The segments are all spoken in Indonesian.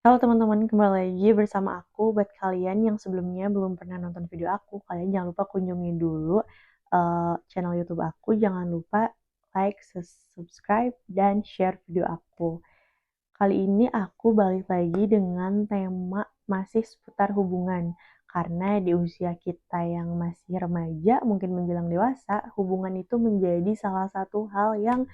Halo teman-teman, kembali lagi bersama aku. Buat kalian yang sebelumnya belum pernah nonton video aku, kalian jangan lupa kunjungi dulu channel YouTube aku. Jangan lupa like, subscribe, dan share video aku. Kali ini aku balik lagi dengan tema masih seputar hubungan. Karena di usia kita yang masih remaja, mungkin menjelang dewasa, hubungan itu menjadi salah satu hal yang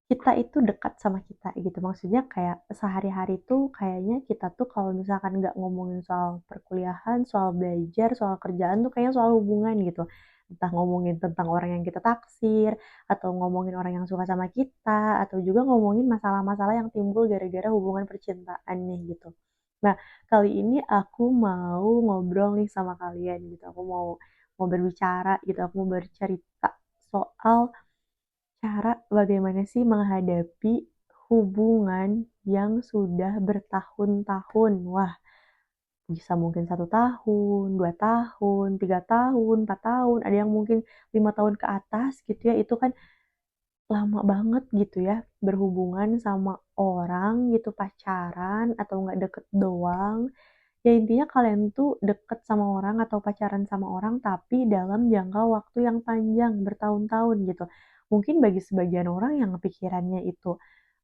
kita itu dekat sama kita gitu. Maksudnya kayak sehari-hari tuh kayaknya kita tuh kalau misalkan nggak ngomongin soal perkuliahan, soal belajar, soal kerjaan tuh kayaknya soal hubungan gitu. Entah ngomongin tentang orang yang kita taksir, atau ngomongin orang yang suka sama kita, atau juga ngomongin masalah-masalah yang timbul gara-gara hubungan percintaan nih gitu. Nah, kali ini aku mau ngobrol nih sama kalian gitu. Aku mau berbicara gitu, aku mau bercerita soal cara bagaimana sih menghadapi hubungan yang sudah bertahun-tahun? Wah, bisa mungkin 1 tahun, 2 tahun, 3 tahun, 4 tahun, ada yang mungkin 5 tahun ke atas gitu ya. Itu kan lama banget gitu ya berhubungan sama orang gitu, pacaran atau nggak deket doang. Ya intinya kalian tuh deket sama orang atau pacaran sama orang tapi dalam jangka waktu yang panjang, bertahun-tahun gitu. Mungkin bagi sebagian orang yang pikirannya itu,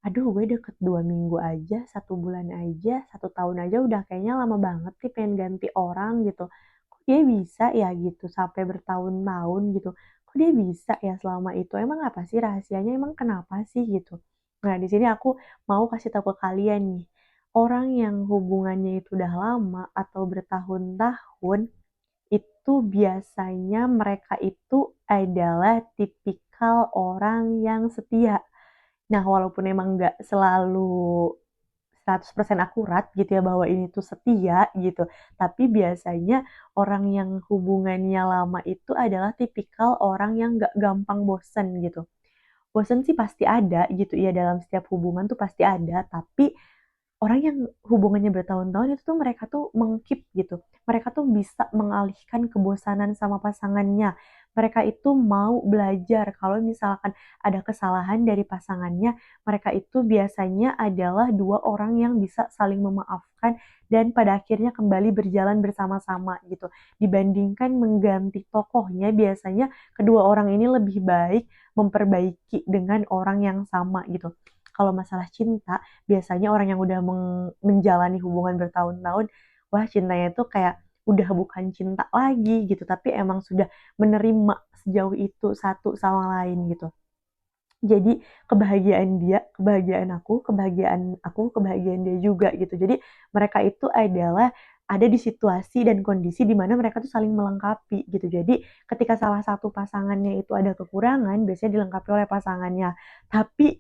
"Aduh gue deket 2 minggu aja, 1 bulan aja, 1 tahun aja udah kayaknya lama banget nih pengen ganti orang," gitu. "Kok dia bisa ya?" gitu, "sampai bertahun-tahun," gitu. "Kok dia bisa ya selama itu? Emang apa sih rahasianya? Emang kenapa sih?" gitu. Nah di sini aku mau kasih tahu ke kalian nih, orang yang hubungannya itu udah lama atau bertahun-tahun, itu biasanya mereka itu adalah tipikal orang yang setia. Nah, walaupun emang nggak selalu 100% akurat gitu ya bahwa ini tuh setia gitu, tapi biasanya orang yang hubungannya lama itu adalah tipikal orang yang nggak gampang bosen gitu. Bosen sih pasti ada gitu ya, dalam setiap hubungan tuh pasti ada, tapi orang yang hubungannya bertahun-tahun itu tuh mereka tuh meng-keep gitu. Mereka tuh bisa mengalihkan kebosanan sama pasangannya. Mereka itu mau belajar kalau misalkan ada kesalahan dari pasangannya, mereka itu biasanya adalah 2 orang yang bisa saling memaafkan dan pada akhirnya kembali berjalan bersama-sama gitu. Dibandingkan mengganti tokohnya, biasanya kedua orang ini lebih baik memperbaiki dengan orang yang sama gitu. Kalau masalah cinta, biasanya orang yang udah menjalani hubungan bertahun-tahun, wah cintanya itu kayak udah bukan cinta lagi gitu, tapi emang sudah menerima sejauh itu satu sama lain gitu. Jadi kebahagiaan aku, kebahagiaan dia juga gitu. Jadi mereka itu adalah ada di situasi dan kondisi di mana mereka tuh saling melengkapi gitu. Jadi ketika salah satu pasangannya itu ada kekurangan, biasanya dilengkapi oleh pasangannya. Tapi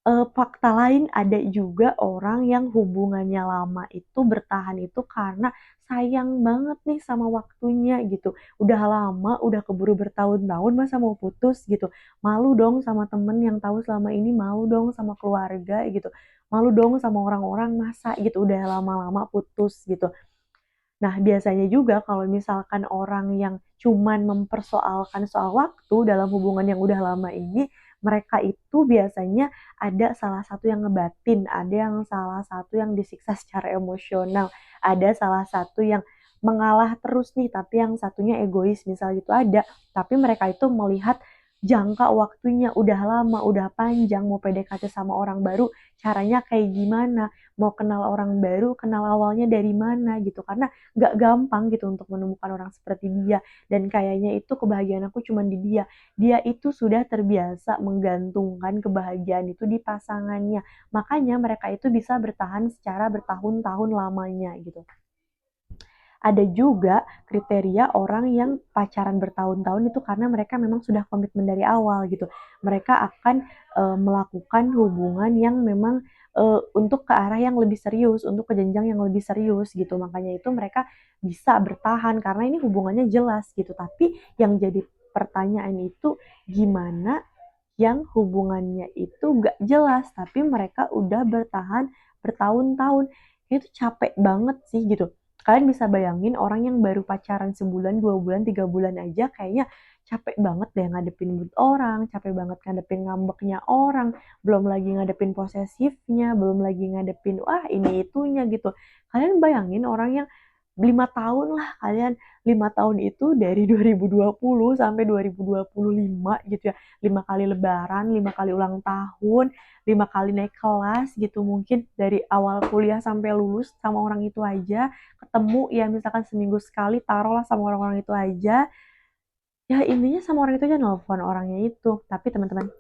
fakta lain ada juga orang yang hubungannya lama itu bertahan itu karena sayang banget nih sama waktunya gitu. Udah lama, udah keburu bertahun-tahun masa mau putus gitu. Malu dong sama temen yang tahu selama ini, malu dong sama keluarga gitu. Malu dong sama orang-orang masa gitu udah lama-lama putus gitu. Nah, biasanya juga kalau misalkan orang yang cuman mempersoalkan soal waktu dalam hubungan yang udah lama ini, mereka itu biasanya ada salah satu yang ngebatin, ada yang salah satu yang disiksa secara emosional, ada salah satu yang mengalah terus nih, tapi yang satunya egois, misal gitu ada. Tapi mereka itu melihat jangka waktunya udah lama, udah panjang, mau PDKT sama orang baru, caranya kayak gimana, mau kenal orang baru, kenal awalnya dari mana gitu. Karena nggak gampang gitu untuk menemukan orang seperti dia dan kayaknya itu kebahagiaan aku cuma di dia. Dia itu sudah terbiasa menggantungkan kebahagiaan itu di pasangannya. Makanya mereka itu bisa bertahan secara bertahun-tahun lamanya gitu. Ada juga kriteria orang yang pacaran bertahun-tahun itu karena mereka memang sudah komitmen dari awal gitu. Mereka akan melakukan hubungan yang memang untuk ke arah yang lebih serius, untuk ke jenjang yang lebih serius gitu. Makanya itu mereka bisa bertahan karena ini hubungannya jelas gitu. Tapi yang jadi pertanyaan itu gimana yang hubungannya itu gak jelas tapi mereka udah bertahan bertahun-tahun. Itu capek banget sih gitu. Kalian bisa bayangin orang yang baru pacaran sebulan, 2 bulan, 3 bulan aja kayaknya capek banget deh ngadepin mood orang, capek banget ngadepin ngambeknya orang, belum lagi ngadepin posesifnya, belum lagi ngadepin, wah ini itunya gitu. Kalian bayangin orang yang 5 tahun lah kalian, 5 tahun itu dari 2020 sampai 2025 gitu ya, 5 kali lebaran, 5 kali ulang tahun, 5 kali naik kelas gitu, mungkin dari awal kuliah sampai lulus sama orang itu aja, ketemu ya misalkan seminggu sekali, taruhlah sama orang-orang itu aja, ya intinya sama orang itu aja, nelfon orangnya itu. Tapi teman-teman,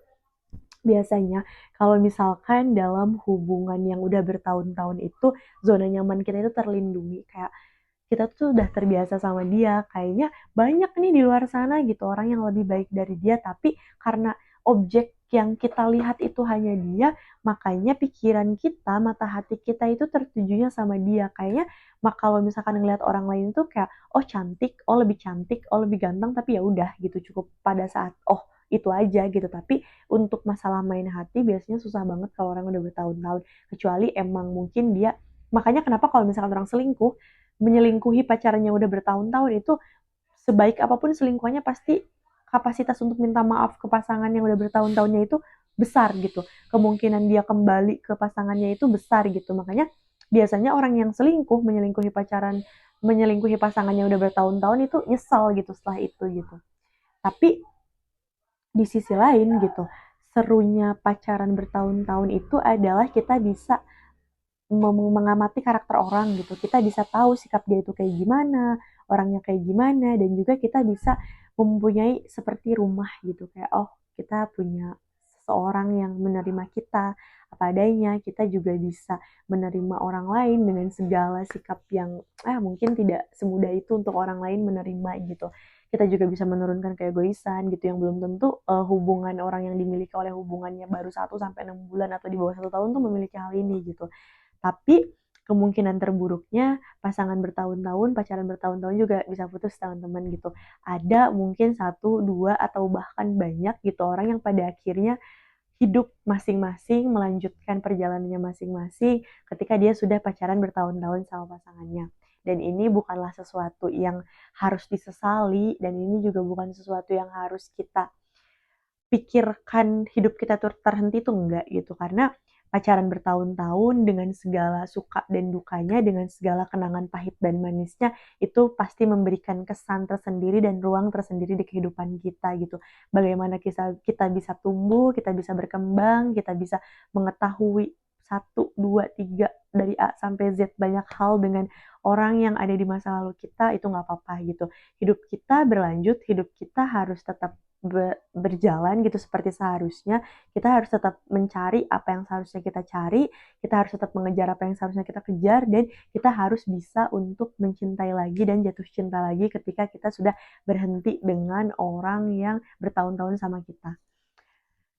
biasanya kalau misalkan dalam hubungan yang udah bertahun-tahun itu, zona nyaman kita itu terlindungi, kayak kita tuh udah terbiasa sama dia, kayaknya banyak nih di luar sana gitu orang yang lebih baik dari dia, tapi karena objek yang kita lihat itu hanya dia, makanya pikiran kita, mata hati kita itu tertujunya sama dia. Kayaknya kalau misalkan ngelihat orang lain tuh kayak, oh cantik, oh lebih cantik, oh lebih ganteng, tapi ya udah gitu, cukup pada saat oh itu aja gitu. Tapi untuk masalah main hati biasanya susah banget kalau orang udah bertahun-tahun, kecuali emang mungkin dia, makanya kenapa kalau misalkan orang selingkuh, menyelingkuhi pacarnya udah bertahun-tahun itu, sebaik apapun selingkuhannya pasti kapasitas untuk minta maaf ke pasangan yang udah bertahun-tahunnya itu besar gitu. Kemungkinan dia kembali ke pasangannya itu besar gitu. Makanya biasanya orang yang selingkuh, menyelingkuhi pasangannya udah bertahun-tahun itu nyesal gitu setelah itu gitu. Tapi di sisi lain gitu, serunya pacaran bertahun-tahun itu adalah kita bisa mengamati karakter orang gitu. Kita bisa tahu sikap dia itu kayak gimana, orangnya kayak gimana, dan juga kita bisa mempunyai seperti rumah gitu. Kayak oh kita punya seseorang yang menerima kita apa adanya, kita juga bisa menerima orang lain dengan segala sikap yang mungkin tidak semudah itu untuk orang lain menerima gitu. Kita juga bisa menurunkan keegoisan gitu, yang belum tentu hubungan orang yang dimiliki oleh hubungannya baru 1 sampai 6 bulan atau di bawah 1 tahun tuh memiliki hal ini gitu. Tapi kemungkinan terburuknya pasangan bertahun-tahun, pacaran bertahun-tahun juga bisa putus teman-teman gitu. Ada mungkin 1, 2, atau bahkan banyak gitu orang yang pada akhirnya hidup masing-masing, melanjutkan perjalanannya masing-masing ketika dia sudah pacaran bertahun-tahun sama pasangannya. Dan ini bukanlah sesuatu yang harus disesali, dan ini juga bukan sesuatu yang harus kita pikirkan hidup kita tuh terhenti tuh enggak gitu, karena pacaran bertahun-tahun dengan segala suka dan dukanya, dengan segala kenangan pahit dan manisnya, itu pasti memberikan kesan tersendiri dan ruang tersendiri di kehidupan kita gitu. Bagaimana kita bisa tumbuh, kita bisa berkembang, kita bisa mengetahui 1, 2, 3 dari A sampai Z banyak hal dengan orang yang ada di masa lalu kita, itu nggak apa-apa gitu. Hidup kita berlanjut, hidup kita harus tetap berjalan gitu seperti seharusnya. Kita harus tetap mencari apa yang seharusnya kita cari, kita harus tetap mengejar apa yang seharusnya kita kejar, dan kita harus bisa untuk mencintai lagi dan jatuh cinta lagi ketika kita sudah berhenti dengan orang yang bertahun-tahun sama kita.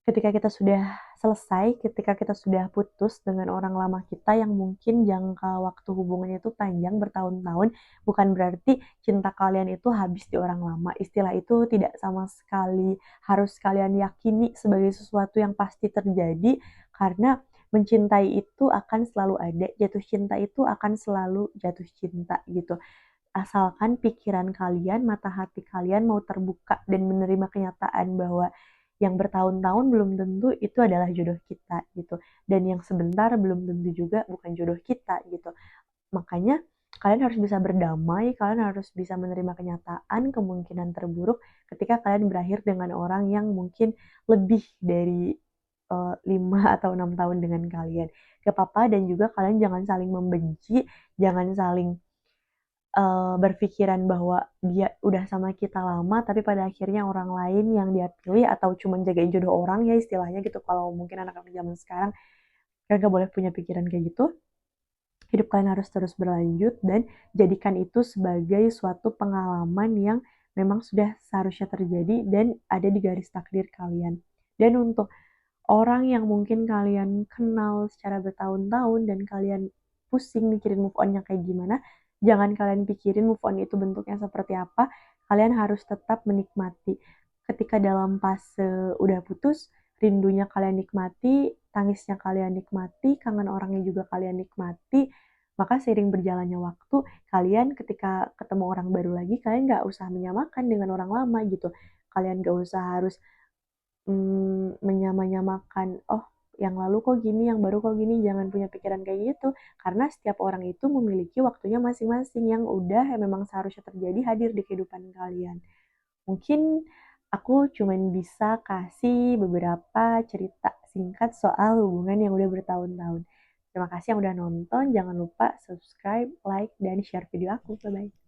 Ketika kita sudah selesai, ketika kita sudah putus dengan orang lama kita yang mungkin jangka waktu hubungannya itu panjang bertahun-tahun, bukan berarti cinta kalian itu habis di orang lama. Istilah itu tidak sama sekali harus kalian yakini sebagai sesuatu yang pasti terjadi, karena mencintai itu akan selalu ada, jatuh cinta itu akan selalu jatuh cinta gitu. Asalkan pikiran kalian, mata hati kalian mau terbuka dan menerima kenyataan bahwa yang bertahun-tahun belum tentu itu adalah jodoh kita gitu. Dan yang sebentar belum tentu juga bukan jodoh kita gitu. Makanya kalian harus bisa berdamai, kalian harus bisa menerima kenyataan kemungkinan terburuk ketika kalian berakhir dengan orang yang mungkin lebih dari 5 atau 6 tahun dengan kalian. Gak apa-apa, dan juga kalian jangan saling membenci, jangan saling berpikiran bahwa dia udah sama kita lama, tapi pada akhirnya orang lain yang dia pilih atau cuma jagain jodoh orang ya istilahnya gitu, kalau mungkin anak-anak zaman sekarang, kalian gak boleh punya pikiran kayak gitu. Hidup kalian harus terus berlanjut dan jadikan itu sebagai suatu pengalaman yang memang sudah seharusnya terjadi dan ada di garis takdir kalian. Dan untuk orang yang mungkin kalian kenal secara bertahun-tahun dan kalian pusing mikirin move on-nya kayak gimana, jangan kalian pikirin move on itu bentuknya seperti apa, kalian harus tetap menikmati. Ketika dalam fase udah putus, rindunya kalian nikmati, tangisnya kalian nikmati, kangen orangnya juga kalian nikmati, maka seiring berjalannya waktu, kalian ketika ketemu orang baru lagi, kalian nggak usah menyamakan dengan orang lama gitu. Kalian gak usah harus menyamakan, oh yang lalu kok gini, yang baru kok gini, jangan punya pikiran kayak gitu. Karena setiap orang itu memiliki waktunya masing-masing yang udah memang seharusnya terjadi hadir di kehidupan kalian. Mungkin aku cuman bisa kasih beberapa cerita singkat soal hubungan yang udah bertahun-tahun. Terima kasih yang udah nonton, jangan lupa subscribe, like, dan share video aku. Bye-bye.